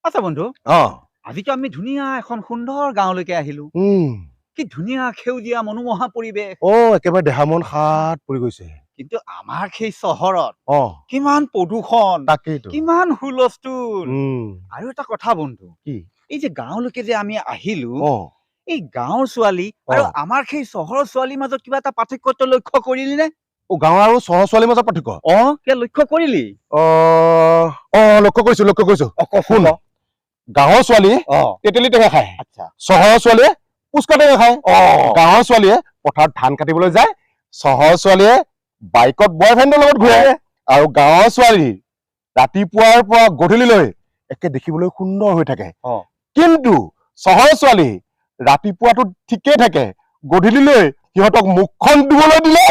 আচ্ছা বন্ধু অ আজিতো আমি ধুনীয়া এখন সুন্দৰ গাঁৱলৈকে আহিলো কি ধুনীয়া সেউজীয়া মনোমোহা পৰিৱেশ একেবাৰে দেহা মন সাত পৰি গৈছে কিন্তু আমাৰ সেই চহৰত অ কিমান প্ৰদূষণ তাকেইতো কিমান হুলস্থুল উম আৰু এটা কথা বন্ধু কি এই যে গাঁৱলৈকে যে আমি আহিলো অ এই গাঁৱৰ ছোৱালী আৰু আমাৰ সেই চহৰৰ ছোৱালীৰ মাজত কিবা এটা পাৰ্থক্য তই লক্ষ্য কৰিলি নে গাঁৱৰ আৰু চহৰ ছোৱালীৰ মাজত পাৰ্থক্য কিয় লক্ষ্য কৰিলি লক্ষ্য কৰিছো শুন গাঁৱৰ ছোৱালী তেতেলী টেঙা খায় আচ্ছা চহৰৰ ছোৱালীয়ে পুচকা টেঙা খায় গাঁৱৰ ছোৱালীয়ে পথাৰত ধান কাটিবলৈ যায় চহৰৰ ছোৱালীয়ে বাইকত বয়ফ্ৰেণ্ডৰ লগত ঘূৰে আৰু গাঁৱৰ ছোৱালী ৰাতিপুৱাৰ পৰা গধূলিলৈ একে দেখিবলৈ সুন্দৰ হৈ থাকে কিন্তু চহৰৰ ছোৱালী ৰাতিপুৱাটো ঠিকেই থাকে গধূলিলৈ সিহঁতক মুখখন ধুবলৈ দিলে